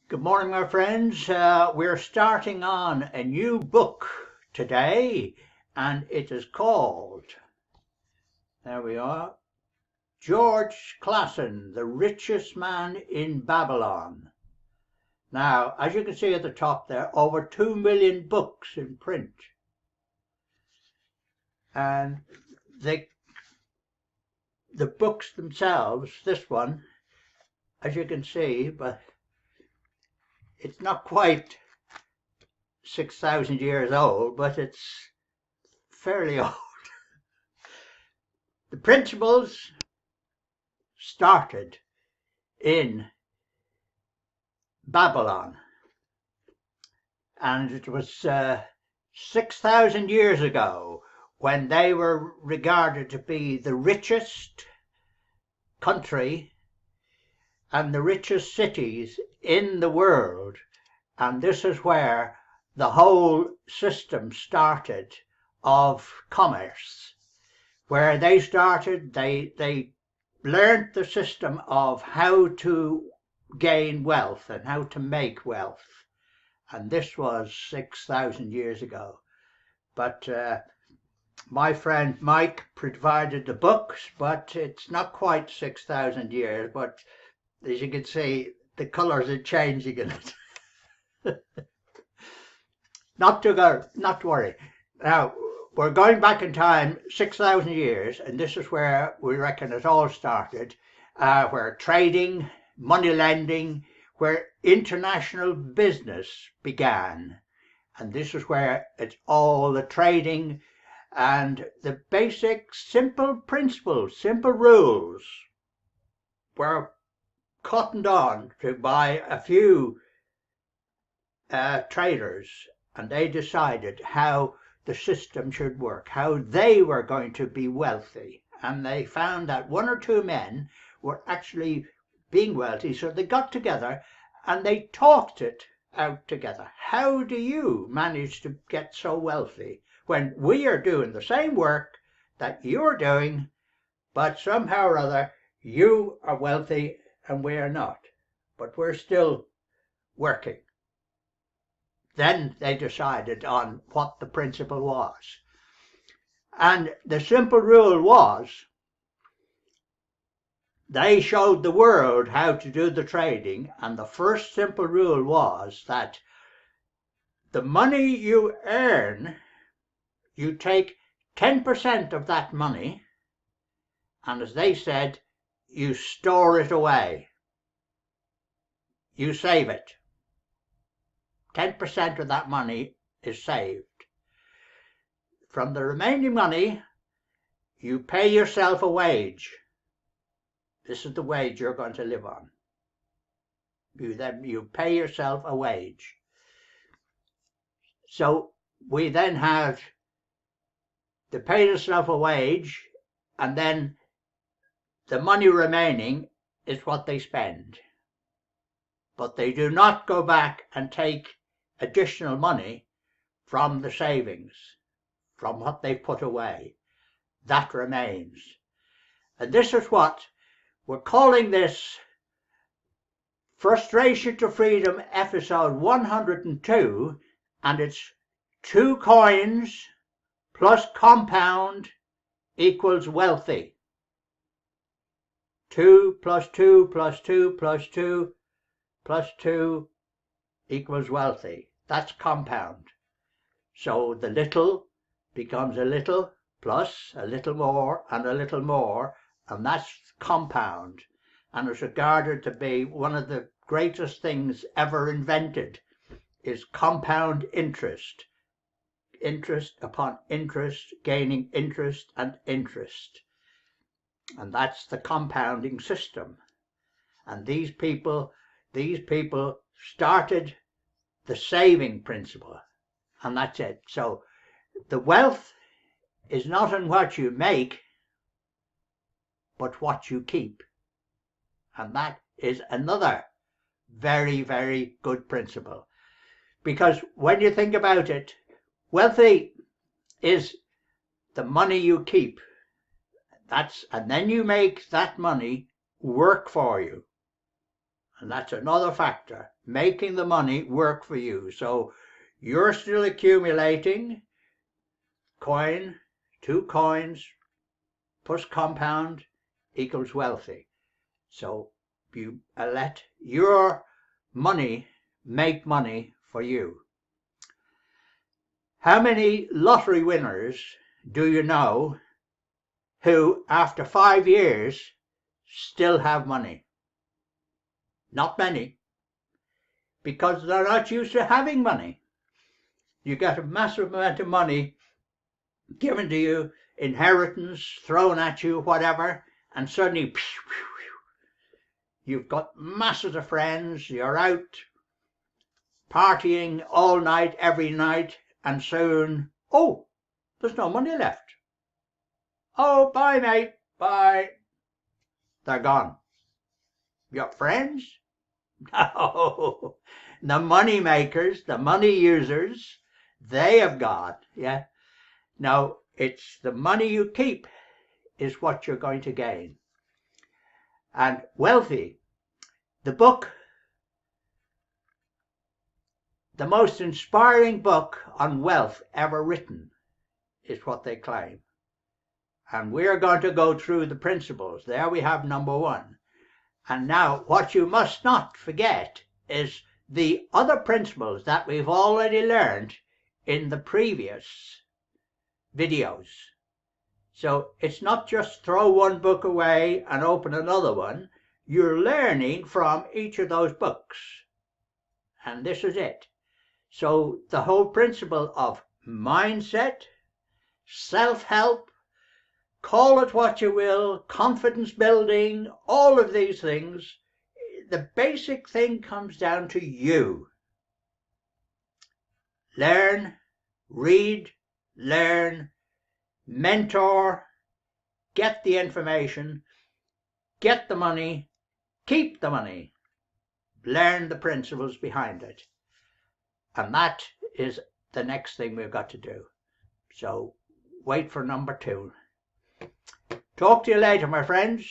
Good morning, my friends. We're starting on a new book today, and it is called, there we are, George Clason, the Richest Man in Babylon. Now, as you can see at the top there, over 2 million books in print. And the books themselves, this one, as you can see, but it's not quite 6,000 years old, but it's fairly old. The principles started in Babylon, and it was 6,000 years ago when they were regarded to be the richest country and the richest cities in the world. And this is where the whole system started of commerce. Where they started, they learned the system of how to gain wealth and how to make wealth. And this was 6,000 years ago. But my friend Mike provided the books, but it's not quite 6,000 years. But as you can see, the colors are changing in it. Not to worry. Now, we're going back in time 6,000 years, and this is where we reckon it all started, where trading, money lending, where international business began. And this is where it's all the trading and the basic simple principles, simple rules were cottoned on to by a few traders, and they decided how the system should work, how they were going to be wealthy. And they found that one or two men were actually being wealthy, so they got together and they talked it out together. How do you manage to get so wealthy when we are doing the same work that you're doing, but somehow or other you are wealthy and we are not, but we're still working? Then they decided on what the principle was. And the simple rule was, they showed the world how to do the trading, and the first simple rule was that the money you earn, you take 10% of that money, and as they said, you store it away. You save it. 10% of that money is saved. From the remaining money, you pay yourself a wage. This is the wage you're going to live on. You pay yourself a wage. So we then have to pay yourself a wage, and then the money remaining is what they spend. But they do not go back and take additional money from the savings, from what they put away. That remains. And this is what we're calling this Frustration to Freedom episode 102, and it's 2 coins plus compound equals wealthy. 2 plus 2 plus 2 plus 2 plus 2 equals wealthy. That's compound. So the little becomes a little plus a little more and a little more, and that's compound. And it's regarded to be one of the greatest things ever invented, is compound interest. Interest upon interest, gaining interest and interest. And that's the compounding system. And these people started the saving principle, and that's it. So the wealth is not in what you make, but what you keep. And that is another very, very good principle. Because when you think about it, wealthy is the money you keep. And then you make that money work for you. And that's another factor, making the money work for you. So you're still accumulating coin, 2 coins plus compound equals wealthy. So you let your money make money for you. How many lottery winners do you know who, after 5 years, still have money? Not many, because they're not used to having money. You get a massive amount of money given to you, inheritance thrown at you, whatever, and suddenly you've got masses of friends, you're out partying all night, every night, and soon, oh, there's no money left. Oh, bye, mate, bye. They're gone. Your friends? No. The money makers, the money users, they have gone. Yeah. Now, it's the money you keep is what you're going to gain. And wealthy, the book, the most inspiring book on wealth ever written, is what they claim. And we're going to go through the principles. There we have number 1. And now what you must not forget is the other principles that we've already learned in the previous videos. So it's not just throw one book away and open another one. You're learning from each of those books. And this is it. So the whole principle of mindset, self-help, call it what you will, confidence building, all of these things, the basic thing comes down to you. Learn, read, learn, mentor, get the information, get the money, keep the money, learn the principles behind it. And that is the next thing we've got to do. So wait for number 2. Talk to you later, my friends.